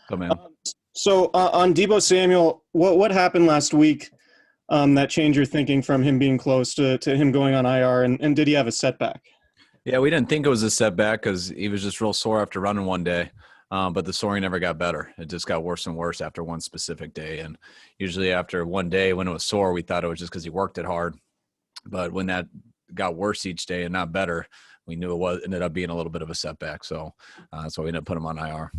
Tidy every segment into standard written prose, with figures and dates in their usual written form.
Come in. On Debo Samuel, what happened last week that changed your thinking from him being close to him going on IR, and did he have a setback? Yeah, we didn't think it was a setback because he was just real sore after running one day. But the soaring never got better. It just got worse and worse after one specific day. And usually after one day when it was sore, we thought it was just because he worked it hard. But when that got worse each day and not better, we knew ended up being a little bit of a setback. So that's why we ended up putting him on IR.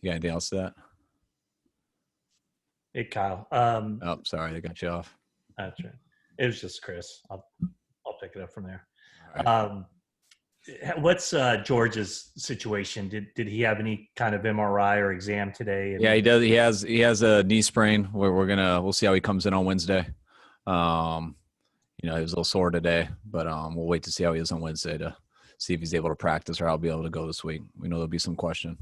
You got anything else to that? Hey, Kyle. Oh, sorry, I got you off. That's right. It was just Chris. I'll pick it up from there. Right. What's George's situation? Did he have any kind of MRI or exam today? Yeah, he does. He has a knee sprain. We'll see how he comes in on Wednesday. He was a little sore today, but we'll wait to see how he is on Wednesday to see if he's able to practice or I'll be able to go this week. We know there'll be some question.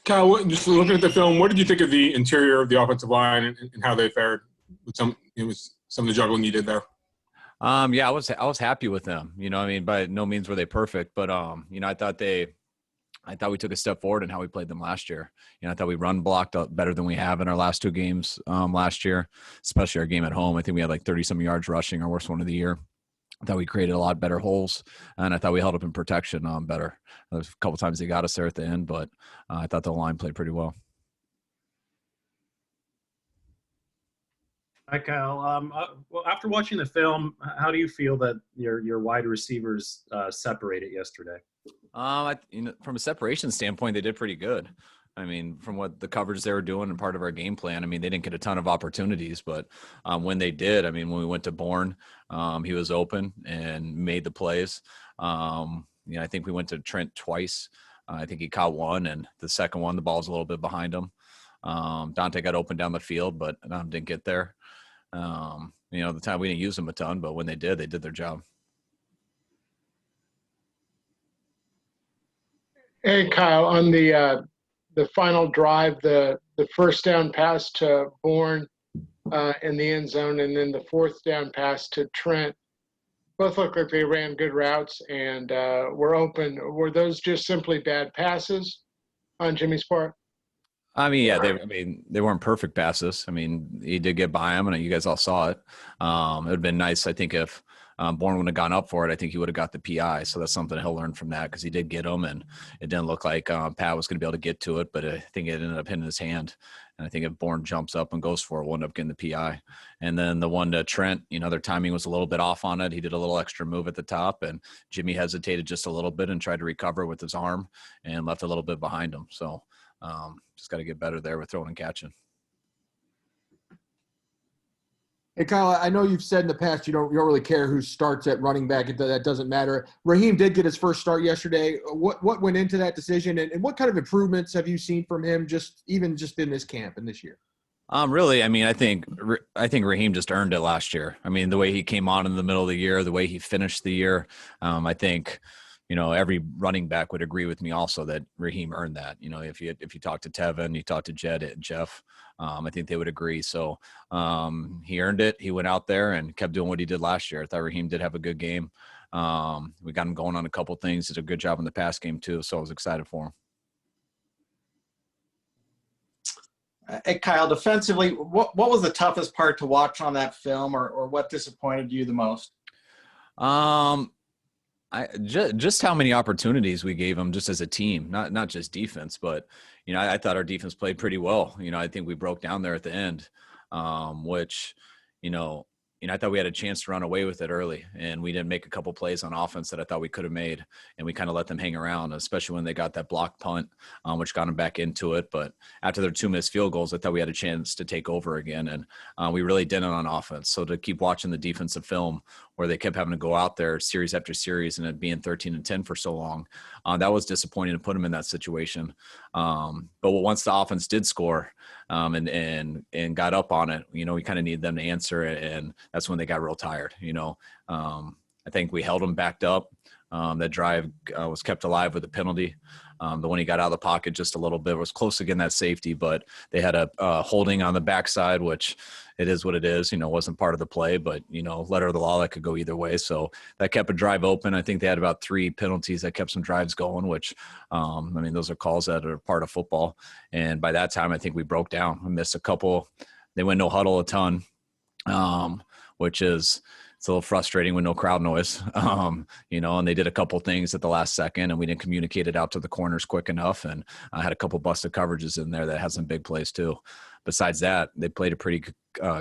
Kyle, just looking at the film, what did you think of the interior of the offensive line and how they fared with some of the juggling you did there? Yeah, I was happy with them. By no means were they perfect, but I thought we took a step forward in how we played them last year. I thought we run blocked better than we have in our last two games last year, especially our game at home. I think we had like 30 some yards rushing, our worst one of the year. I thought we created a lot better holes, and I thought we held up in protection better. There was a couple times they got us there at the end, but I thought the line played pretty well. Hi, Kyle. Well, after watching the film, how do you feel that your wide receivers separated yesterday? From a separation standpoint, they did pretty good. From what the coverage they were doing and part of our game plan, they didn't get a ton of opportunities, but when they did, when we went to Bourne, he was open and made the plays. I think we went to Trent twice. I think he caught one, and the second one, the ball's a little bit behind him. Dante got open down the field, but didn't get there. The time we didn't use them a ton, but when they did their job. Hey, Kyle, on the final drive, the first down pass to Bourne in the end zone, and then the fourth down pass to Trent, both looked like they ran good routes and were open. Were those just simply bad passes on Jimmy's part? Yeah, they weren't perfect passes. He did get by him, and you guys all saw it. It would have been nice, I think, if Bourne would have gone up for it. I think he would have got the PI. So that's something he'll learn from that because he did get him, and it didn't look like Pat was going to be able to get to it, but I think it ended up hitting his hand. And I think if Bourne jumps up and goes for it, we'll end up getting the PI. And then the one to Trent, their timing was a little bit off on it. He did a little extra move at the top, and Jimmy hesitated just a little bit and tried to recover with his arm and left a little bit behind him. So just got to get better there with throwing and catching. Hey, Kyle, I know you've said in the past you don't really care who starts at running back. That doesn't matter. Raheem did get his first start yesterday. What went into that decision, and what kind of improvements have you seen from him just in this camp and this year? Really, I think Raheem just earned it last year. The way he came on in the middle of the year, the way he finished the year, I think – every running back would agree with me also that Raheem earned that. If you talk to Tevin, you talk to Jed and Jeff, I think they would agree. So he earned it. He went out there and kept doing what he did last year. I thought Raheem did have a good game. We got him going on a couple things. Did a good job in the pass game too. So I was excited for him. Hey, Kyle, defensively, what was the toughest part to watch on that film, or what disappointed you the most? Just how many opportunities we gave them just as a team, not just defense, but, I thought our defense played pretty well. I think we broke down there at the end, which, I thought we had a chance to run away with it early, and we didn't make a couple plays on offense that I thought we could have made, and we kind of let them hang around, especially when they got that block punt, which got them back into it. But after their 2 missed field goals, I thought we had a chance to take over again, and we really didn't on offense. So to keep watching the defensive film where they kept having to go out there series after series and it being 13-10 for so long, that was disappointing to put them in that situation. But once the offense did score and got up on it, we kind of needed them to answer it, and that's when they got real tired. I think we held them backed up. That drive was kept alive with a penalty. The one he got out of the pocket just a little bit was close to getting that safety, but they had a holding on the backside, which it is what it is. It wasn't part of the play, but, letter of the law, that could go either way. So that kept a drive open. I think they had about 3 penalties that kept some drives going, which, those are calls that are part of football. And by that time, I think we broke down. We missed a couple. They went no huddle a ton, which is – it's a little frustrating with no crowd noise, and they did a couple things at the last second, and we didn't communicate it out to the corners quick enough. And I had a couple busted coverages in there that had some big plays too. Besides that, they played a pretty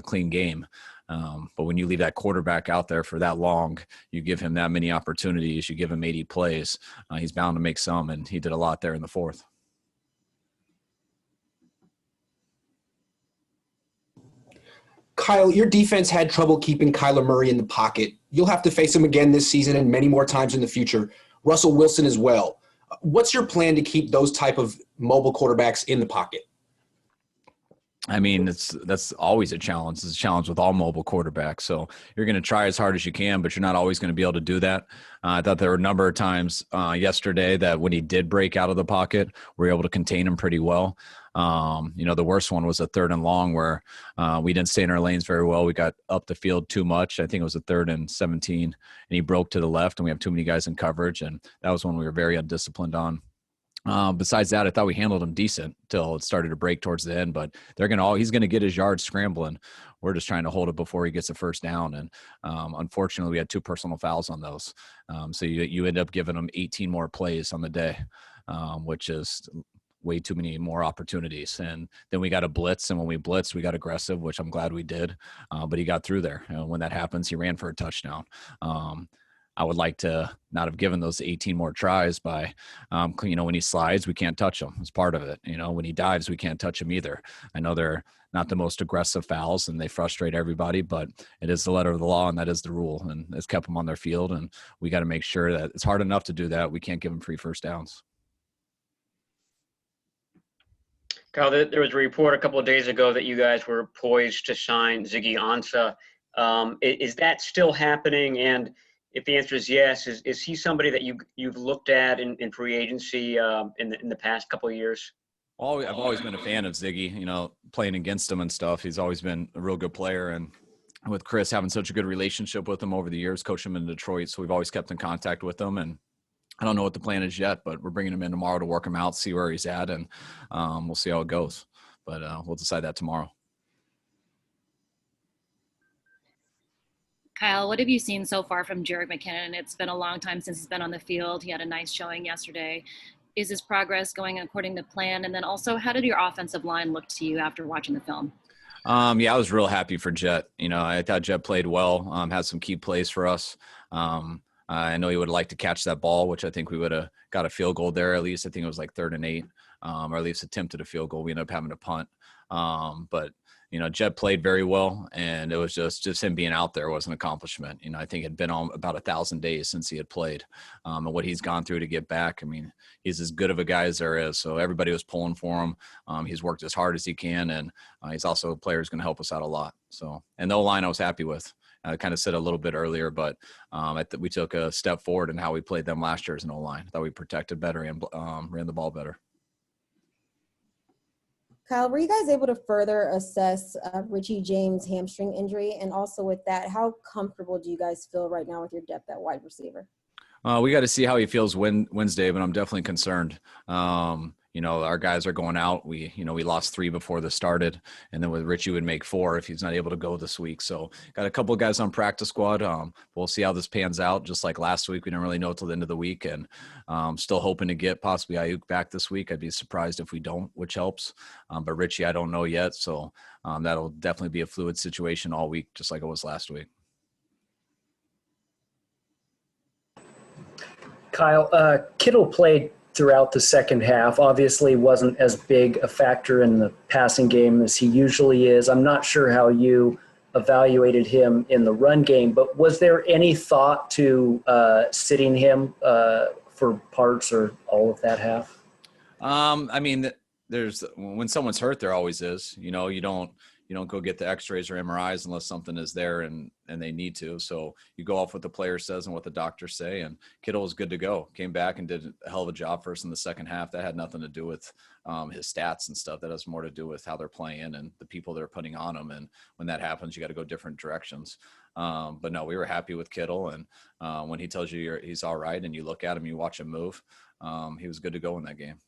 clean game. But when you leave that quarterback out there for that long, you give him that many opportunities, you give him 80 plays, he's bound to make some, and he did a lot there in the fourth. Kyle, your defense had trouble keeping Kyler Murray in the pocket. You'll have to face him again this season and many more times in the future. Russell Wilson as well. What's your plan to keep those type of mobile quarterbacks in the pocket? That's always a challenge. It's a challenge with all mobile quarterbacks. So you're going to try as hard as you can, but you're not always going to be able to do that. I thought there were a number of times yesterday that when he did break out of the pocket, we were able to contain him pretty well. The worst one was a 3rd and long where we didn't stay in our lanes very well. We got up the field too much. I think it was a 3rd and 17, and he broke to the left, and we have too many guys in coverage, and that was one we were very undisciplined on. Besides that, I thought we handled him decent till it started to break towards the end, but he's going to get his yards scrambling. We're just trying to hold it before he gets a first down. And unfortunately we had 2 personal fouls on those. So you end up giving them 18 more plays on the day, which is way too many more opportunities. And then we got a blitz. And when we blitzed, we got aggressive, which I'm glad we did. But he got through there. When that happens, he ran for a touchdown. I would like to not have given those 18 more tries by, when he slides, we can't touch him. It's part of it. When he dives, we can't touch him either. I know they're not the most aggressive fouls and they frustrate everybody, but it is the letter of the law and that is the rule, and it's kept them on their field. And we got to make sure that it's hard enough to do that. We can't give them free first downs. Kyle, there was a report a couple of days ago that you guys were poised to sign Ziggy Ansah. Is that still happening? And if the answer is yes, is he somebody that you've looked at in free agency in the past couple of years? Well, I've always been a fan of Ziggy, playing against him and stuff. He's always been a real good player. And with Chris having such a good relationship with him over the years, coached him in Detroit. So we've always kept in contact with him. And I don't know what the plan is yet, but we're bringing him in tomorrow to work him out, see where he's at. And we'll see how it goes. But we'll decide that tomorrow. Kyle, what have you seen so far from Jerick McKinnon? It's been a long time since he's been on the field. He had a nice showing yesterday. Is his progress going according to plan? And then also, how did your offensive line look to you after watching the film? I was real happy for Jet. I thought Jet played well, had some key plays for us. I know he would like to catch that ball, which I think we would have got a field goal there. At least I think it was like 3rd and 8, or at least attempted a field goal. We ended up having to punt. But Jet played very well, and it was just him being out there was an accomplishment. I think it had been on about 1,000 days since he had played, and what he's gone through to get back. He's as good of a guy as there is. So everybody was pulling for him. He's worked as hard as he can, and he's also a player who's going to help us out a lot. So, and the O-line I was happy with. I kind of said a little bit earlier, but we took a step forward in how we played them last year as an O-line. I thought we protected better and ran the ball better. Kyle, were you guys able to further assess Richie James' hamstring injury? And also with that, how comfortable do you guys feel right now with your depth at wide receiver? We got to see how he feels Wednesday, but I'm definitely concerned. Our guys are going out. We lost 3 before this started, and then with Richie would make 4 if he's not able to go this week. So got a couple of guys on practice squad. We'll see how this pans out. Just like last week, we didn't really know till the end of the week, and still hoping to get possibly Aiyuk back this week. I'd be surprised if we don't, which helps. But Richie, I don't know yet. So that'll definitely be a fluid situation all week, just like it was last week. Kyle, Kittle played throughout the second half. Obviously wasn't as big a factor in the passing game as he usually is. I'm not sure how you evaluated him in the run game, but was there any thought to sitting him for parts or all of that half? There's when someone's hurt, there always is. You you don't go get the x-rays or MRIs unless something is there and they need to. So you go off what the player says and what the doctors say, and Kittle was good to go. Came back and did a hell of a job for us in the second half. That had nothing to do with his stats and stuff. That has more to do with how they're playing and the people they're putting on him. And when that happens, you got to go different directions. But no, we were happy with Kittle. And when he tells you he's all right and you look at him, you watch him move, he was good to go in that game.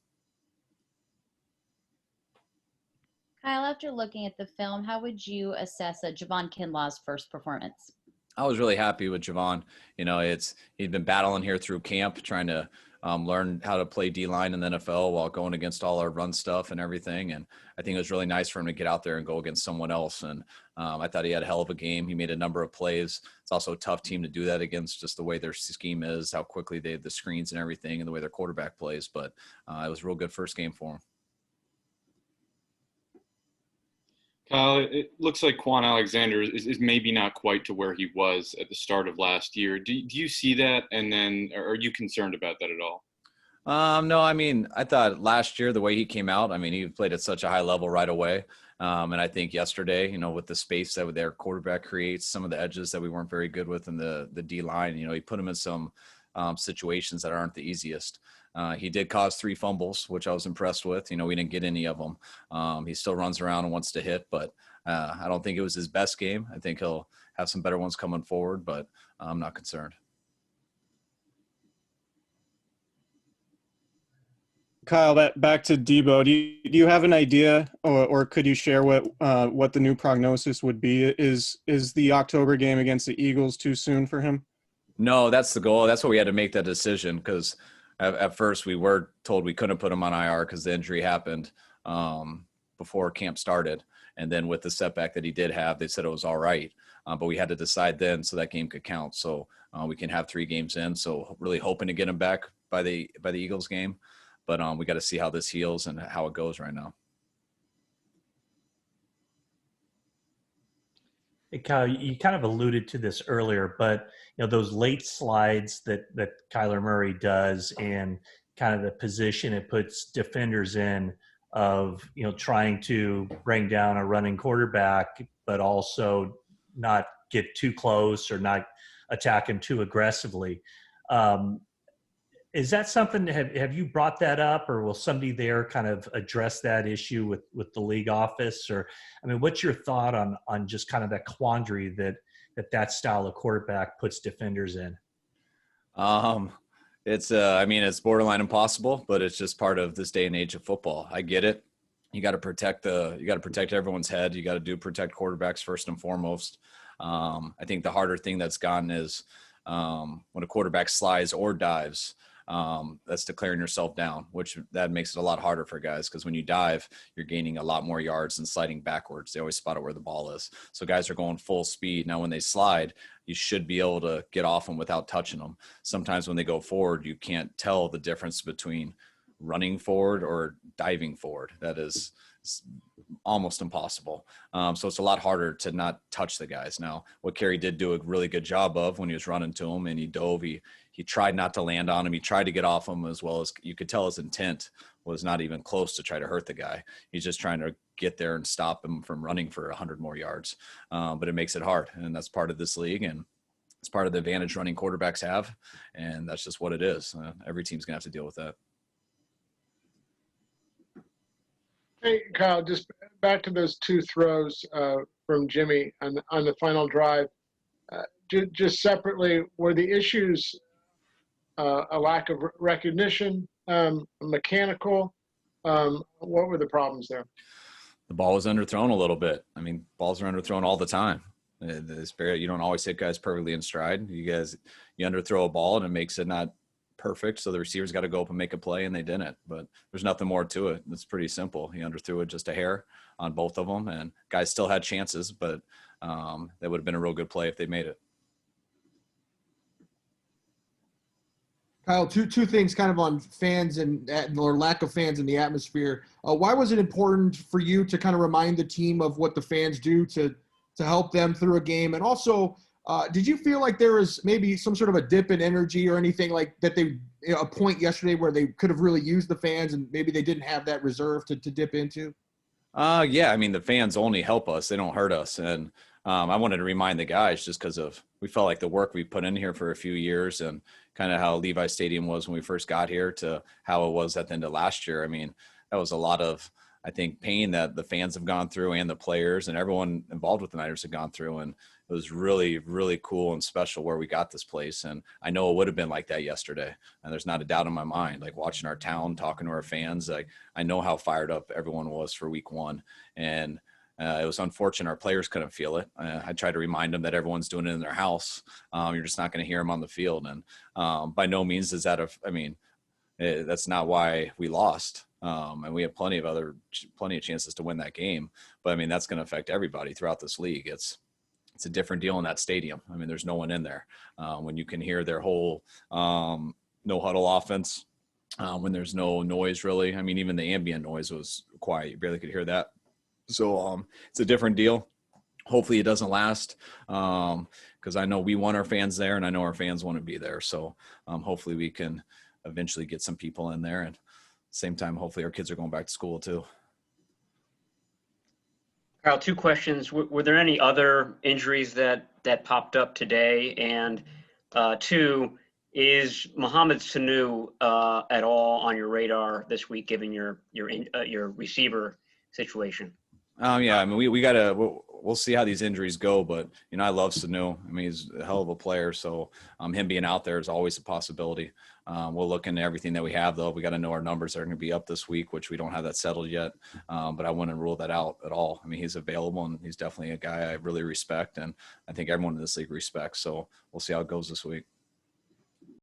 Kyle, after looking at the film, how would you assess Javon Kinlaw's first performance? I was really happy with Javon. You know, he'd been battling here through camp, trying to learn how to play D-line in the NFL while going against all our run stuff and everything. And I think it was really nice for him to get out there and go against someone else. And I thought he had a hell of a game. He made a number of plays. It's also a tough team to do that against, just the way their scheme is, how quickly they have the screens and everything, and the way their quarterback plays. But it was a real good first game for him. Kyle, it looks like Quan Alexander is maybe not quite to where he was at the start of last year. Do you see that? And then are you concerned about that at all? No, I mean, I thought last year, the way he came out, I mean, he played at such a high level right away. And I think yesterday, you know, with the space that their quarterback creates, some of the edges that we weren't very good with in the D-line, you know, he put him in some situations that aren't the easiest. He did cause 3 fumbles, which I was impressed with. You know, we didn't get any of them. He still runs around and wants to hit, but I don't think it was his best game. I think he'll have some better ones coming forward, but I'm not concerned. Kyle, back to Debo. Do you have an idea, or could you share what the new prognosis would be? Is the October game against the Eagles too soon for him? No, that's the goal. That's why we had to make that decision, because at first we were told we couldn't put him on IR because the injury happened before camp started. And then with the setback that he did have, they said it was all right. But we had to decide then so that game could count. So we can have 3 games in. So really hoping to get him back by the Eagles game. But we got to see how this heals and how it goes right now. Hey, Kyle, you kind of alluded to this earlier, but you know, those late slides that Kyler Murray does, and kind of the position it puts defenders in of, you know, trying to bring down a running quarterback, but also not get too close or not attack him too aggressively. Is that something, have you brought that up, or will somebody there kind of address that issue with the league office? Or, I mean, what's your thought on just kind of that quandary that style of quarterback puts defenders in? It's borderline impossible, but it's just part of this day and age of football. I get it. You got to protect everyone's head. You got to protect quarterbacks first and foremost. I think the harder thing that's gotten is when a quarterback slides or dives, that's declaring yourself down, which that makes it a lot harder for guys, because when you dive, you're gaining a lot more yards than sliding backwards. They always spot it where the ball is. So guys are going full speed. Now, when they slide, you should be able to get off them without touching them. Sometimes when they go forward, you can't tell the difference between running forward or diving forward. That is almost impossible. So it's a lot harder to not touch the guys. Now, what Kerry did do a really good job of when he was running to him and he dove, he tried not to land on him. He tried to get off him, as well as you could tell his intent was not even close to try to hurt the guy. He's just trying to get there and stop him from running for 100 more yards. But it makes it hard, and that's part of this league, and it's part of the advantage running quarterbacks have, and that's just what it is. Every team's gonna have to deal with that. Hey, Kyle, just back to those 2 throws from Jimmy on the final drive. Just separately, were the issues a lack of recognition, mechanical? What were the problems there? The ball was underthrown a little bit. I mean, balls are underthrown all the time. You don't always hit guys perfectly in stride. You underthrow a ball and it makes it not perfect, so the receivers got to go up and make a play, and they didn't. But there's nothing more to it. It's pretty simple. He underthrew it just a hair on both of them, and guys still had chances, but that would have been a real good play if they made it. Kyle, two things kind of on fans or lack of fans in the atmosphere. Why was it important for you to kind of remind the team of what the fans do to help them through a game? And also, did you feel like there was maybe some sort of a dip in energy or anything like that? A point yesterday where they could have really used the fans, and maybe they didn't have that reserve to dip into? Yeah, I mean, the fans only help us; they don't hurt us. And I wanted to remind the guys just because of we felt like the work we put in here for a few years and kind of how Levi Stadium was when we first got here to how it was at the end of last year. I mean, that was a lot of I think pain that the fans have gone through and the players and everyone involved with the Niners have gone through. And it was really, really cool and special where we got this place. And I know it would have been like that yesterday. And there's not a doubt in my mind, like watching our town, talking to our fans, like I know how fired up everyone was for week one. And it was unfortunate our players couldn't feel it. I tried to remind them that everyone's doing it in their house. You're just not going to hear them on the field. And by no means is that that's not why we lost. And we have plenty of chances to win that game. But I mean, that's going to affect everybody throughout this league. It's a different deal in that stadium. I mean, there's no one in there when you can hear their whole no huddle offense, when there's no noise really. I mean, even the ambient noise was quiet. You barely could hear that. So it's a different deal. Hopefully it doesn't last because I know we want our fans there and I know our fans want to be there. So hopefully we can eventually get some people in there, and same time, hopefully our kids are going back to school too. Kyle, two questions. Were there any other injuries that popped up today? And two, is Mohamed Sanu at all on your radar this week, given your receiver situation? Yeah, I mean, we'll see how these injuries go, but I love Sanu. I mean, he's a hell of a player, so him being out there is always a possibility. We'll look into everything that we have, though. We got to know our numbers are going to be up this week, which we don't have that settled yet. But I wouldn't rule that out at all. I mean, he's available, and he's definitely a guy I really respect, and I think everyone in this league respects. So we'll see how it goes this week.